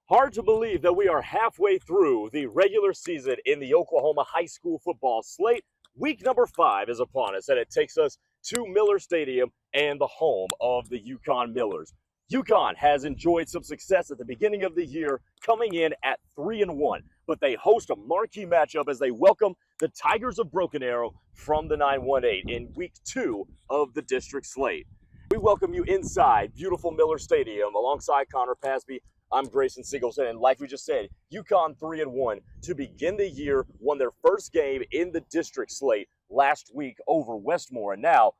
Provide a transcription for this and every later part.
Hard to believe that we are halfway through the regular season in the Oklahoma high school football slate. Week number 5 is upon us, and it takes us to Miller Stadium and the home of the Yukon Millers. Yukon has enjoyed some success at the beginning of the year, coming in at 3-1, but they host a marquee matchup as they welcome the Tigers of Broken Arrow from the 918 in week 2 of the district slate. We welcome you inside beautiful Miller Stadium alongside Connor Pasby. I'm Grayson Singleton, and like we just said, Yukon 3-1 to begin the year, won their first game in the district slate last week over Westmore, and now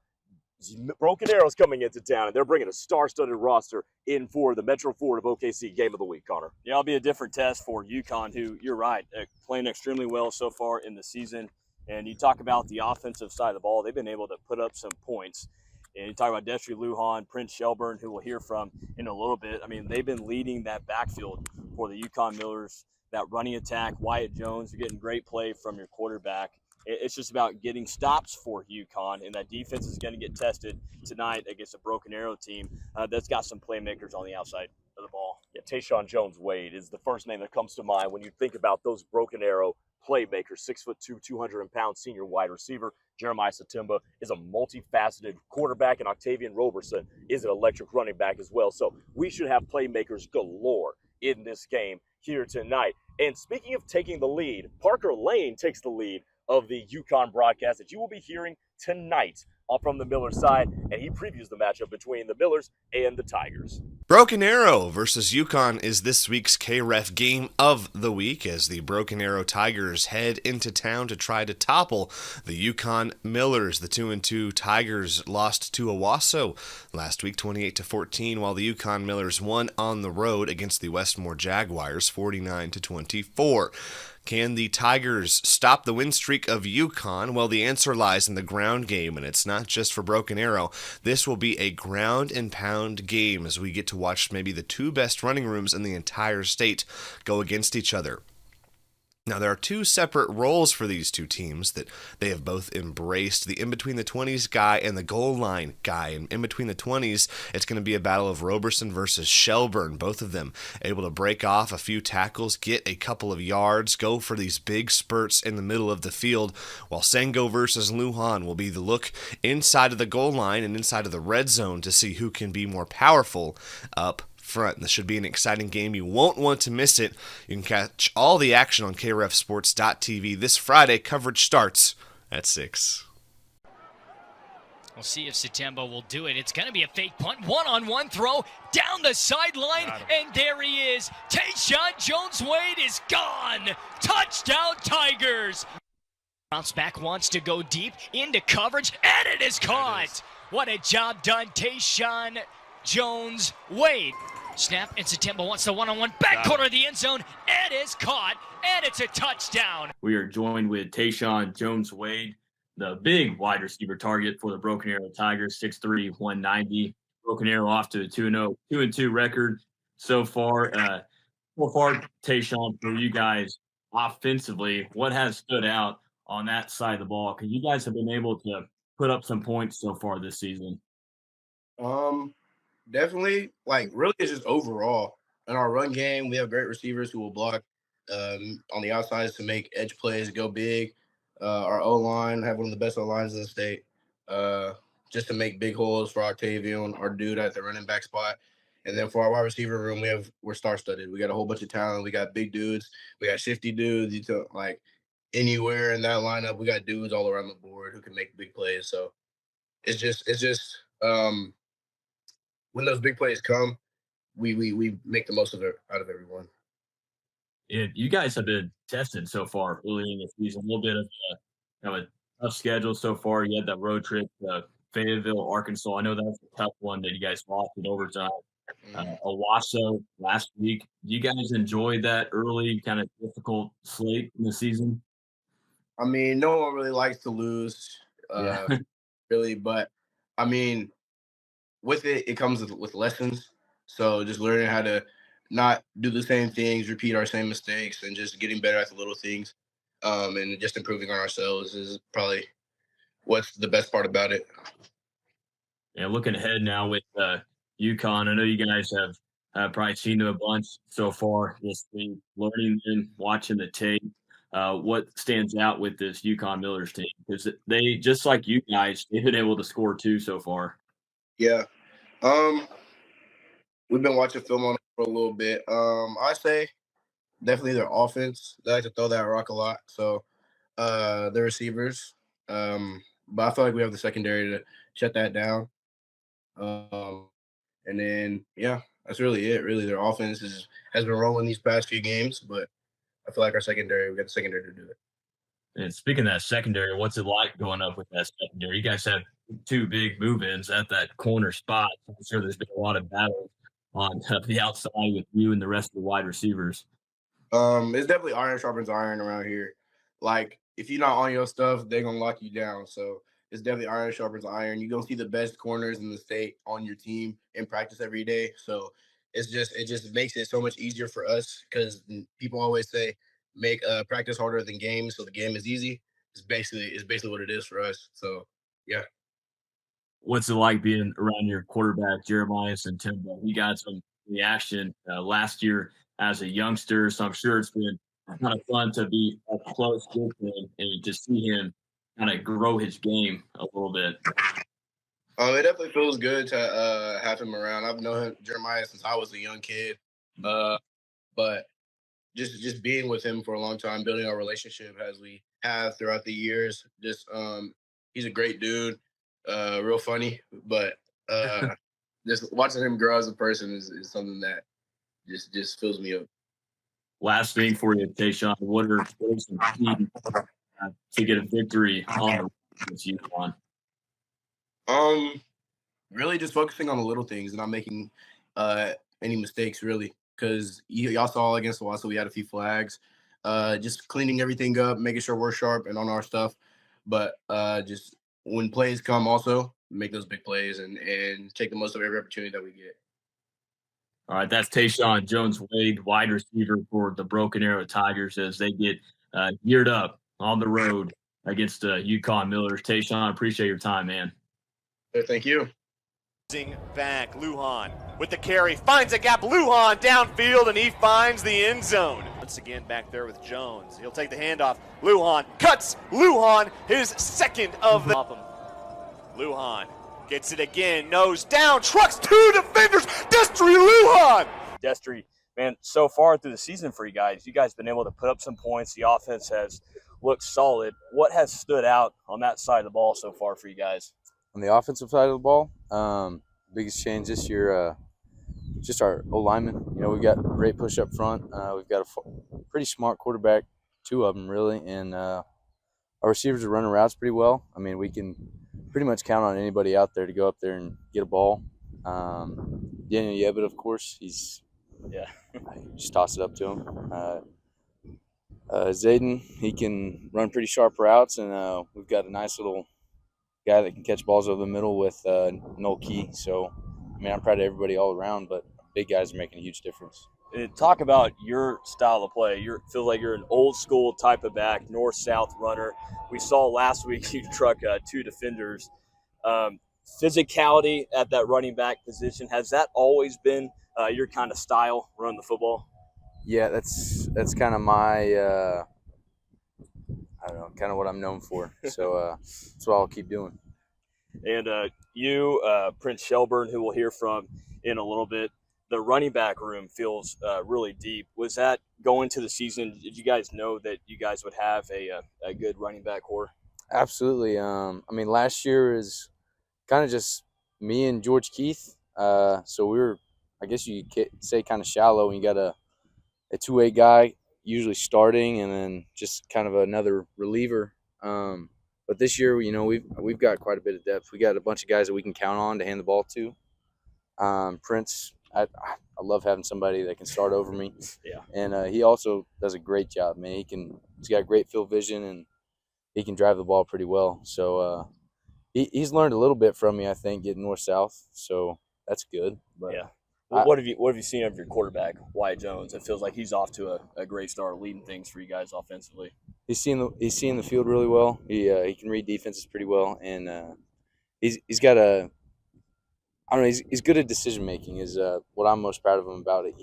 Broken Arrow's coming into town, and they're bringing a star-studded roster in for the Metro Ford of OKC Game of the Week, Connor. Yeah, it'll be a different test for Yukon, who, you're right, playing extremely well so far in the season. And you talk about the offensive side of the ball, they've been able to put up some points. And you talk about Destry Lujan, Prince Shelburne, who we'll hear from in a little bit. I mean, they've been leading that backfield for the Yukon Millers, that running attack. Wyatt Jones, you're getting great play from your quarterback. It's just about getting stops for Yukon, and that defense is going to get tested tonight against a Broken Arrow team that's got some playmakers on the outside of the ball. Yeah, Tayshawn Jones-Wade is the first name that comes to mind when you think about those Broken Arrow playmakers. 6'2", 200-pound senior wide receiver. Jeremiah Satimba is a multifaceted quarterback, and Octavian Roberson is an electric running back as well. So we should have playmakers galore in this game here tonight. And speaking of taking the lead, Parker Lane takes the lead of the Yukon broadcast that you will be hearing tonight from the Miller side, and he previews the matchup between the Millers and the Tigers. Broken Arrow versus Yukon is this week's KREF game of the week as the Broken Arrow Tigers head into town to try to topple the Yukon Millers. The 2-2 Tigers lost to Owasso last week 28-14, while the Yukon Millers won on the road against the Westmore Jaguars 49-24. Can the Tigers stop the win streak of Yukon? Well, the answer lies in the ground game, and it's not just for Broken Arrow. This will be a ground and pound game as we get to watch maybe the two best running rooms in the entire state go against each other. Now, there are two separate roles for these two teams that they have both embraced, the in-between-the-20s guy and the goal line guy. And in between the 20s, it's going to be a battle of Roberson versus Shelburne, both of them able to break off a few tackles, get a couple of yards, go for these big spurts in the middle of the field, while Sango versus Lujan will be the look inside of the goal line and inside of the red zone to see who can be more powerful up front. This should be an exciting game. You won't want to miss it. You can catch all the action on krefsports.tv this Friday. Coverage starts at 6. We'll see if Satemba will do it. It's going to be a fake punt. One-on-one throw down the sideline, and there he is. Tayshawn Jones-Wade is gone. Touchdown, Tigers. Bounce back, wants to go deep into coverage, and it is caught. What a job done, Tayshawn Jones-Wade. Snap, and Satemba wants the one-on-one back corner of the end zone. It is caught, and it's a touchdown. We are joined with Tayshawn Jones-Wade, the big wide receiver target for the Broken Arrow Tigers, 6'3", 190. Broken Arrow off to a 2-2 record so far. Tayshawn, for you guys offensively, what has stood out on that side of the ball? Because you guys have been able to put up some points so far this season. Definitely, really it's just overall. In our run game, we have great receivers who will block on the outsides to make edge plays, go big. Our O-line, have one of the best O-lines in the state, just to make big holes for Octavian, our dude at the running back spot. And then for our wide receiver room, we're star-studded. We got a whole bunch of talent. We got big dudes. We got shifty dudes. Anywhere in that lineup, we got dudes all around the board who can make big plays. So it's just when those big plays come, we make the most of it out of everyone. Yeah, you guys have been tested so far early in the season. A little bit of a tough schedule so far. You had that road trip to Fayetteville, Arkansas. I know that's a tough one that you guys lost in overtime. Owasso last week. Do you guys enjoy that early kind of difficult slate in the season? I mean, no one really likes to lose, really. But, I mean, with it comes with lessons. So just learning how to not do the same things, repeat our same mistakes, and just getting better at the little things, and just improving on ourselves is probably what's the best part about it. Yeah, looking ahead now with Yukon, I know you guys have I've probably seen them a bunch so far this week, learning them, watching the tape. What stands out with this Yukon Millers team? Because they, just like you guys, they've been able to score too so far. Yeah. Um, we've been watching film on it for a little bit. I say definitely their offense. They like to throw that rock a lot. So the receivers. But I feel like we have the secondary to shut that down. Um, and then yeah, that's really it. Really, their offense has been rolling these past few games, but I feel like we got the secondary to do it. And speaking of that secondary, what's it like going up with that secondary? You guys have two big move-ins at that corner spot. I'm sure there's been a lot of battles on the outside with you and the rest of the wide receivers. It's definitely iron sharpens iron around here. Like if you're not on your stuff, they're gonna lock you down. So it's definitely iron sharpens iron. You're gonna see the best corners in the state on your team in practice every day. So it just makes it so much easier for us because people always say make practice harder than games, so the game is easy. It's basically what it is for us. So yeah. What's it like being around your quarterback, Jeremiah and Timbo? He got some reaction last year as a youngster, so I'm sure it's been kind of fun to be up close with him and to see him kind of grow his game a little bit. It definitely feels good to have him around. I've known Jeremiah since I was a young kid, but just being with him for a long time, building our relationship as we have throughout the years. He's a great dude, real funny, but just watching him grow as a person is something that just fills me up. Last thing for you, Tayshawn, what are some keys to get a victory on this Yukon? Really just focusing on the little things and not making any mistakes really, because y'all saw against the Wasso we had a few flags. Just cleaning everything up, making sure we're sharp and on our stuff, but just when plays come, also make those big plays and take the most of every opportunity that we get. All right, that's Tayshawn Jones-Wade, wide receiver for the Broken Arrow Tigers as they get geared up on the road against Yukon Millers. Tayshawn, appreciate your time, man. Thank you. Back, Lujan with the carry, finds a gap, Lujan downfield, and he finds the end zone. Once again back there with Jones. He'll take the handoff. Lujan cuts, Lujan, his second of the... Lujan gets it again, nose down, trucks two defenders, Destry Lujan! Destry, man, so far through the season for you guys been able to put up some points. The offense has looked solid. What has stood out on that side of the ball so far for you guys? On the offensive side of the ball, biggest change this year, just our O-linemen. You know, we've got great push up front. We've got a pretty smart quarterback, two of them really, and our receivers are running routes pretty well. I mean, we can pretty much count on anybody out there to go up there and get a ball. Daniel Yebbitt, of course, just toss it up to him. Zayden, he can run pretty sharp routes, and we've got a nice little guy that can catch balls over the middle with Noel Key. So, I mean, I'm proud of everybody all around, but big guys are making a huge difference. Talk about your style of play. You feel like you're an old school type of back, north-south runner. We saw last week you truck two defenders. Physicality at that running back position, has that always been your kind of style, run the football? Yeah, that's kind of my I don't know, kind of what I'm known for. So that's what I'll keep doing. And you, Prince Shelburne, who we'll hear from in a little bit, the running back room feels really deep. Was that going to the season? Did you guys know that you guys would have a good running back core? Absolutely. I mean, last year is kind of just me and George Keith. So we were, I guess you could say, kind of shallow. And you got a two-way guy usually starting, and then just kind of another reliever. But this year, you know, we've got quite a bit of depth. We got a bunch of guys that we can count on to hand the ball to. Prince, I love having somebody that can start over me. Yeah. And he also does a great job, man. He's got great field vision, and he can drive the ball pretty well. So he's learned a little bit from me, I think, getting north-south. So that's good. But yeah. What have you seen of your quarterback, Wyatt Jones? It feels like he's off to a great start, leading things for you guys offensively. He's seeing the field really well. He can read defenses pretty well, and he's got a I don't know. He's good at decision making. Is what I'm most proud of him about it.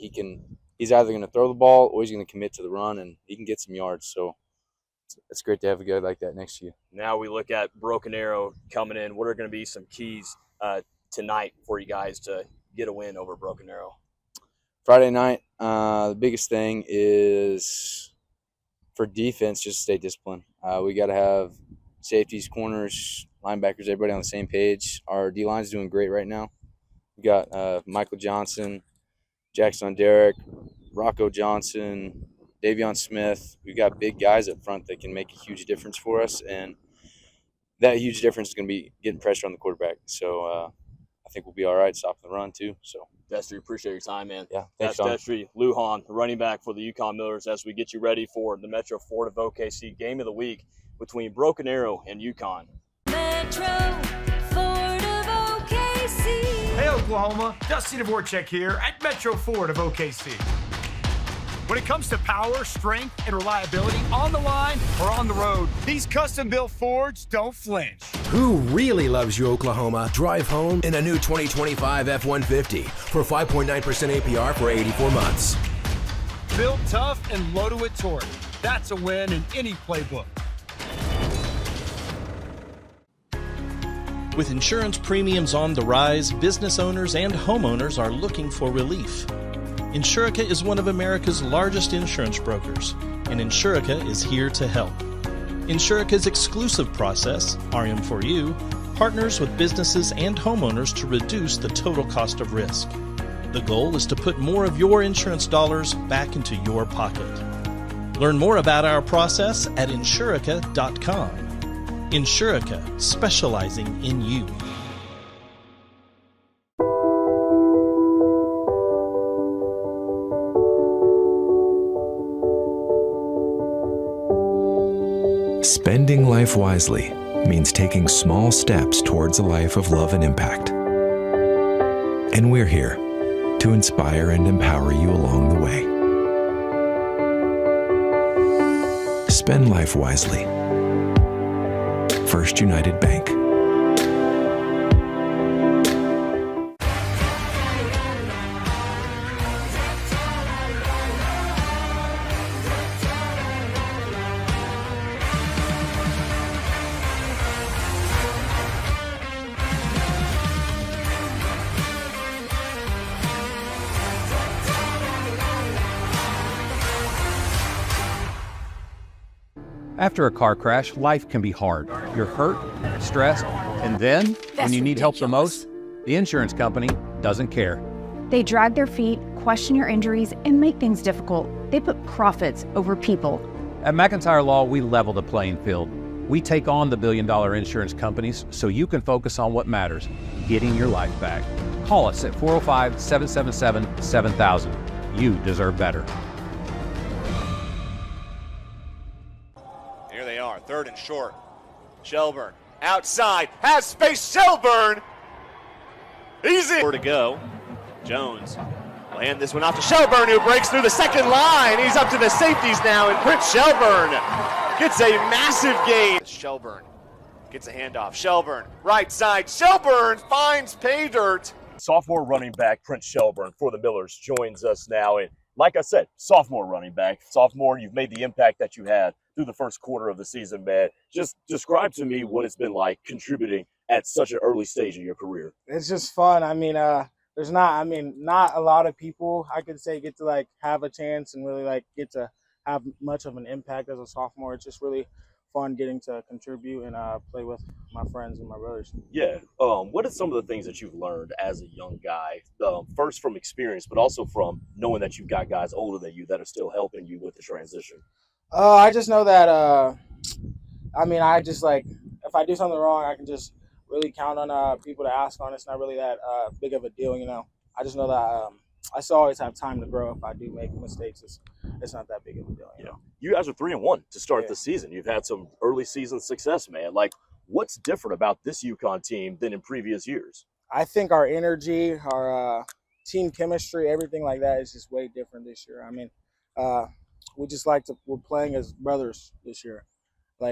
He's either going to throw the ball or he's going to commit to the run, and he can get some yards. So it's great to have a guy like that next to you. Now we look at Broken Arrow coming in. What are going to be some keys tonight for you guys to get a win over Broken Arrow? Friday night, the biggest thing is for defense, just stay disciplined. We got to have safeties, corners, linebackers, everybody on the same page. Our D-line's doing great right now. We got Michael Johnson, Jackson Derrick, Rocco Johnson, Davion Smith. We've got big guys up front that can make a huge difference for us, and that huge difference is going to be getting pressure on the quarterback. So I think we'll be all right stopping the run too. So Destry, appreciate your time, man. Yeah, that's Destry Lujan, the running back for the Yukon Millers, as we get you ready for the Metro Ford of OKC game of the week between Broken Arrow and Yukon. Metro Ford of OKC. Hey Oklahoma, Dusty Dvorak here at Metro Ford of OKC. When it comes to power, strength, and reliability on the line or on the road, these custom-built Fords don't flinch. Who really loves you, Oklahoma? Drive home in a new 2025 F-150 for 5.9% APR for 84 months. Built tough and loaded with torque. That's a win in any playbook. With insurance premiums on the rise, business owners and homeowners are looking for relief. Insurica is one of America's largest insurance brokers, and Insurica is here to help. Insurica's exclusive process, RM4U, partners with businesses and homeowners to reduce the total cost of risk. The goal is to put more of your insurance dollars back into your pocket. Learn more about our process at Insurica.com. Insurica, specializing in you. Spending life wisely means taking small steps towards a life of love and impact. And we're here to inspire and empower you along the way. Spend life wisely. First United Bank. After a car crash, life can be hard. You're hurt, stressed, and then, when you need help the most, the insurance company doesn't care. They drag their feet, question your injuries, and make things difficult. They put profits over people. At McIntyre Law, we level the playing field. We take on the billion-dollar insurance companies so you can focus on what matters, getting your life back. Call us at 405-777-7000. You deserve better. Here they are, third and short. Shelburne outside, has space. Shelburne, easy. Four to go. Jones will hand this one off to Shelburne, who breaks through the second line. He's up to the safeties now, and Prince Shelburne gets a massive gain. Shelburne gets a handoff. Shelburne, right side. Shelburne finds pay dirt. Sophomore running back Prince Shelburne for the Millers joins us now. And like I said, sophomore running back. Sophomore, you've made the impact that you had through the first quarter of the season, man. Just describe to me what it's been like contributing at such an early stage in your career. It's just fun. I mean, not a lot of people I could say get to have a chance and really get to have much of an impact as a sophomore. It's just really fun getting to contribute and play with my friends and my brothers. Yeah. What are some of the things that you've learned as a young guy, first from experience, but also from knowing that you've got guys older than you that are still helping you with the transition? I just know that, if I do something wrong, I can just really count on people to ask on. It's not really that big of a deal, you know. I just know that I still always have time to grow. If I do make mistakes, it's not that big of a deal, you know. You guys are 3-1 to start the season. You've had some early season success, man. What's different about this Yukon team than in previous years? I think our energy, our team chemistry, everything like that is just way different this year. I mean, we're playing as brothers this year.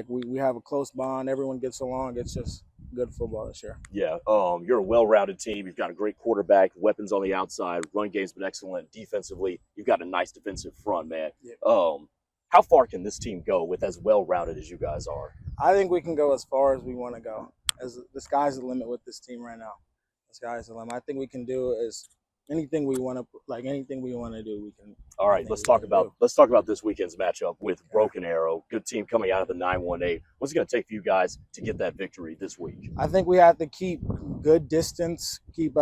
We have a close bond. Everyone gets along. It's just good football this year. Yeah, you're a well-rounded team. You've got a great quarterback, weapons on the outside, run game's been excellent. Defensively, you've got a nice defensive front, man. Yeah. How far can this team go with as well-rounded as you guys are? I think we can go as far as we want to go. As the sky's the limit with this team right now. The sky's the limit. I think we can do is anything we want to do. We can. All right, let's talk about this weekend's matchup with Broken Arrow. Good team coming out of the 9-1-8. What's it going to take for you guys to get that victory this week? I think we have to keep good distance. Keep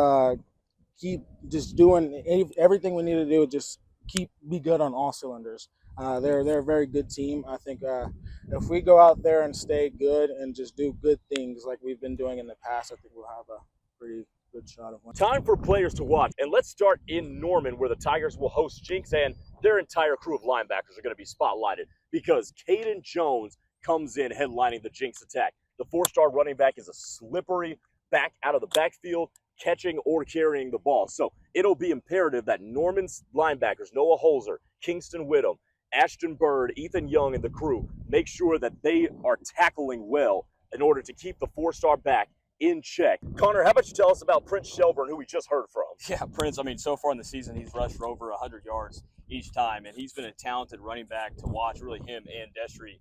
just doing everything we need to do. Just be good on all cylinders. They're a very good team. I think if we go out there and stay good and just do good things like we've been doing in the past, I think we'll have a pretty good shot of winning. Time for players to watch, and let's start in Norman, where the Tigers will host Jinx, and their entire crew of linebackers are going to be spotlighted because Caden Jones comes in headlining the Jinx attack. The 4-star running back is a slippery back out of the backfield, catching or carrying the ball. So it'll be imperative that Norman's linebackers, Noah Holzer, Kingston Whittam, Ashton Bird, Ethan Young, and the crew make sure that they are tackling well in order to keep the 4-star back in check. Connor, how about you tell us about Prince Shelburne, who we just heard from? Yeah, Prince, I mean, so far in the season, he's rushed for over 100 yards each time, and he's been a talented running back to watch. Really, him and Destry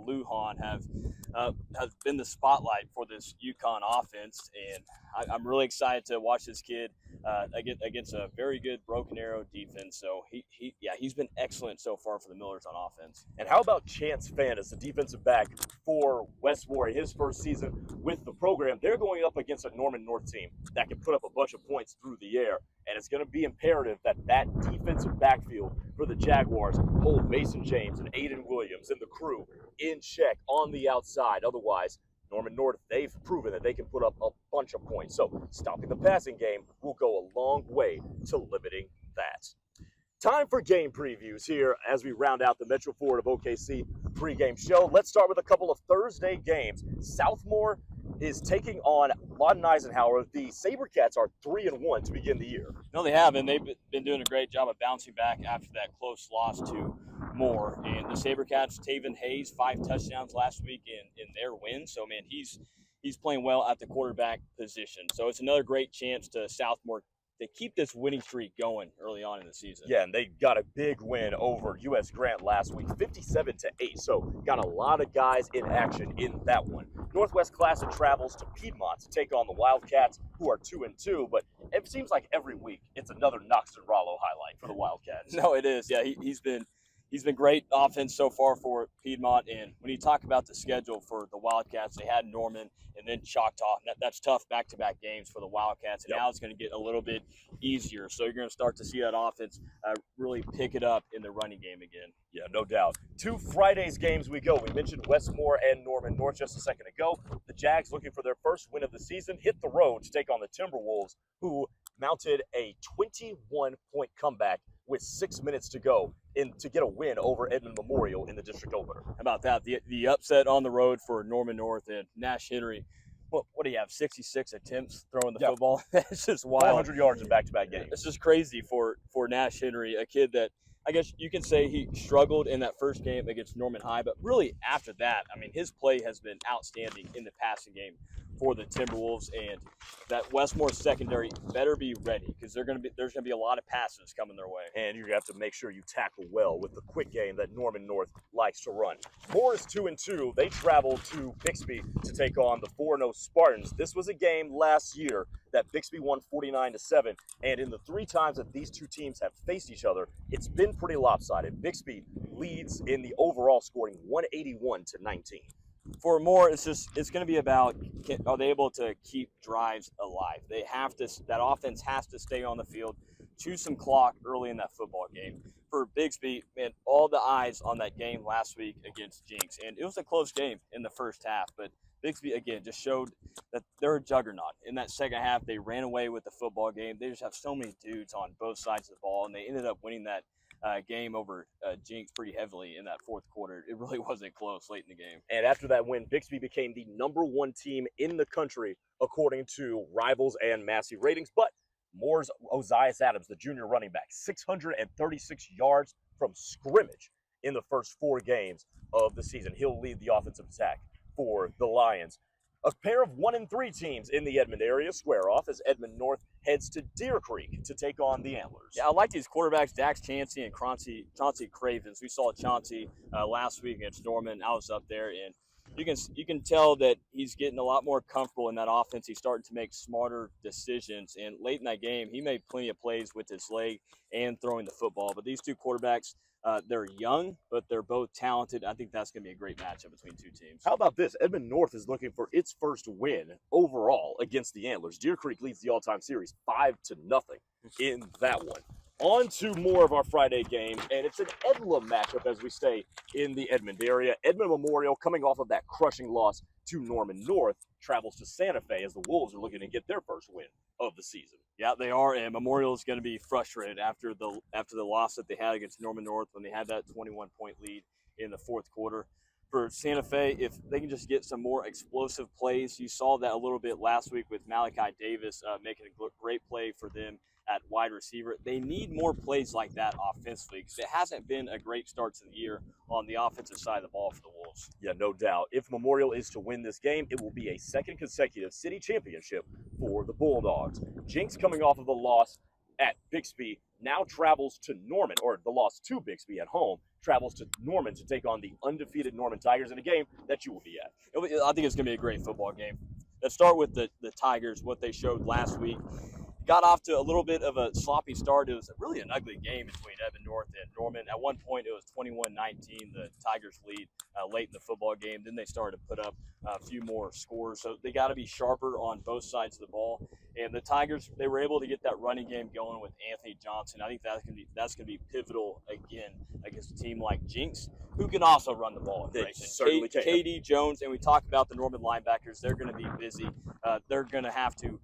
Lujan have been the spotlight for this Yukon offense, and I'm really excited to watch this kid against a very good Broken Arrow defense. So he's been excellent so far for the Millers on offense. And how about Chance Fannis, the defensive back for Westmore in his first season with the program? They're going up against a Norman North team that can put up a bunch of points through the air, and it's going to be imperative that defensive backfield for the Jaguars hold Mason James and Aiden Williams and the crew in check on the outside. Otherwise, Norman North, they've proven that they can put up a bunch of points. So stopping the passing game will go a long way to limiting that. Time for game previews here as we round out the Metro Ford of OKC pregame show. Let's start with a couple of Thursday games. Southmore is taking on Lawton Eisenhower. The SaberCats are 3-1 to begin the year. No, they have, and they've been doing a great job of bouncing back after that close loss to Moore. And the SaberCats, Taven Hayes, 5 touchdowns last week in their win. So, man, he's playing well at the quarterback position. So it's another great chance to Southmore to keep this winning streak going early on in the season. Yeah, and they got a big win over U.S. Grant last week, 57-8. So got a lot of guys in action in that one. Northwest Classic travels to Piedmont to take on the Wildcats, who are 2-2. But it seems like every week it's another Knoxton Rollo highlight for the Wildcats. No, it is. Yeah, he's been great offense so far for Piedmont. And when you talk about the schedule for the Wildcats, they had Norman and then Choctaw. That's tough back-to-back games for the Wildcats. And now it's going to get a little bit easier. So you're going to start to see that offense really pick it up in the running game again. Yeah, no doubt. 2 Fridays games we go. We mentioned Westmore and Norman North just a second ago. The Jags, looking for their first win of the season, hit the road to take on the Timberwolves, who mounted a 21-point comeback with 6 minutes to go to get a win over Edmond Memorial in the district opener. How about that? The upset on the road for Norman North and Nash Henry. What do you have, 66 attempts throwing the football? That's just wild. 100 yards in back-to-back games. It's just crazy for Nash Henry, a kid that I guess you can say he struggled in that first game against Norman High, but really after that, I mean, his play has been outstanding in the passing game for the Timberwolves, and that Westmore secondary better be ready because there's going to be a lot of passes coming their way. And you have to make sure you tackle well with the quick game that Norman North likes to run. Moore is 2-2. They travel to Bixby to take on the 4-0 Spartans. This was a game last year that Bixby won 49-7, and in the 3 times that these two teams have faced each other, it's been pretty lopsided. Bixby leads in the overall scoring 181-19. For Moore, it's going to be about, are they able to keep drives alive? That offense has to stay on the field, choose some clock early in that football game. For Bixby, man, all the eyes on that game last week against Jinx, and it was a close game in the first half, but Bixby, again, just showed that they're a juggernaut. In that second half, they ran away with the football game. They just have so many dudes on both sides of the ball, and they ended up winning that game over Jinx pretty heavily in that fourth quarter. It really wasn't close late in the game. And after that win, Bixby became the #1 team in the country, according to Rivals and Massey ratings. But Moore's Ozias Adams, the junior running back, 636 yards from scrimmage in the first 4 games of the season. He'll lead the offensive attack for the Lions. A pair of 1-3 teams in the Edmond area square off as Edmond North heads to Deer Creek to take on the Antlers. Yeah, I like these quarterbacks, Dax Chancey and Chauncey Cravens. We saw Chauncey last week against Norman. I was up there, and you can tell that he's getting a lot more comfortable in that offense. He's starting to make smarter decisions. And late in that game, he made plenty of plays with his leg and throwing the football. But these two quarterbacks, they're young, but they're both talented. I think that's going to be a great matchup between two teams. How about this? Edmond North is looking for its first win overall against the Antlers. Deer Creek leads the all-time series 5-0 in that one. On to more of our Friday games, and it's an Edlam matchup as we stay in the Edmond area. Edmond Memorial, coming off of that crushing loss to Norman North, travels to Santa Fe as the Wolves are looking to get their first win of the season. Yeah, they are, and Memorial is going to be frustrated after the loss that they had against Norman North when they had that 21-point lead in the fourth quarter. For Santa Fe, if they can just get some more explosive plays, you saw that a little bit last week with Malachi Davis making a great play for them at wide receiver. They need more plays like that offensively because it hasn't been a great start to the year on the offensive side of the ball for the Wolves. Yeah, no doubt. If Memorial is to win this game, it will be a second consecutive city championship for the Bulldogs. Jinx, coming off of the loss at Bixby, now travels to Norman, or the loss to Bixby at home, travels to Norman to take on the undefeated Norman Tigers in a game that you will be at. I think it's going to be a great football game. Let's start with the Tigers, what they showed last week. Got off to a little bit of a sloppy start. It was really an ugly game between Edmond North and Norman. At one point, it was 21-19, the Tigers lead late in the football game. Then they started to put up a few more scores. So they got to be sharper on both sides of the ball. And the Tigers, they were able to get that running game going with Anthony Johnson. I think that's going to be pivotal again against a team like Jinx, who can also run the ball. They certainly can. KD Jones, and we talk about the Norman linebackers. They're going to be busy. They're going to have to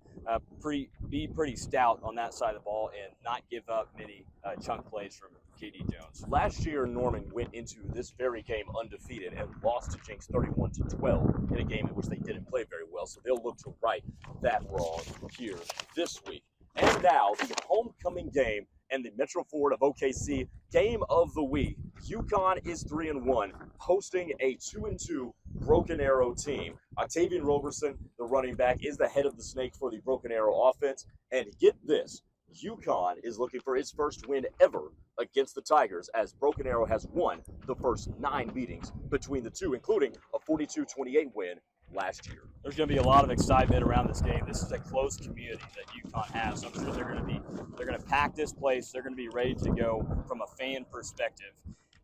be pretty stout on that side of the ball and not give up many chunk plays from KD Jones. Last year, Norman went into this very game undefeated and lost to Jinx 31-12 in a game in which they didn't play very well, so they'll look to right that wrong here this week. And now, the homecoming game and the Metro Ford of OKC game of the week. Yukon is 3-1, hosting a 2-2 Broken Arrow team. Octavian Roberson, the running back, is the head of the snake for the Broken Arrow offense. And get this, Yukon is looking for its first win ever against the Tigers, as Broken Arrow has won the first 9 meetings between the two, including a 42-28 win last year. There's going to be a lot of excitement around this game. This is a close community that Yukon has. I'm sure they're going to pack this place. They're going to be ready to go from a fan perspective.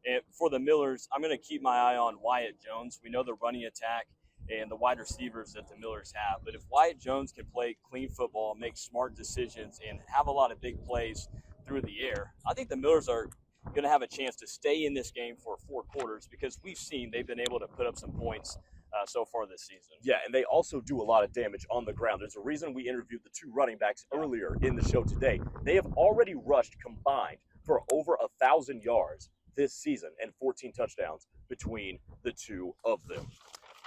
And for the Millers, I'm going to keep my eye on Wyatt Jones. We know the running attack and the wide receivers that the Millers have. But if Wyatt Jones can play clean football, make smart decisions, and have a lot of big plays through the air, I think the Millers are going to have a chance to stay in this game for 4 quarters because we've seen they've been able to put up some points so far this season. Yeah, and they also do a lot of damage on the ground. There's a reason we interviewed the 2 running backs earlier in the show today. They have already rushed combined for over 1,000 yards this season and 14 touchdowns between the 2 of them.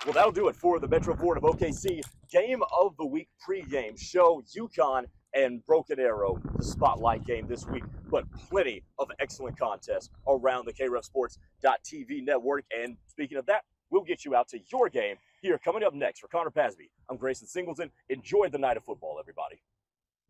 Well, that'll do it for the Metro Ford of OKC Game of the Week pregame show. Yukon and Broken Arrow, the spotlight game this week, but plenty of excellent contests around the KREFSports.tv network. And speaking of that, we'll get you out to your game here coming up next. For Connor Pasby, I'm Grayson Singleton. Enjoy the night of football, everybody.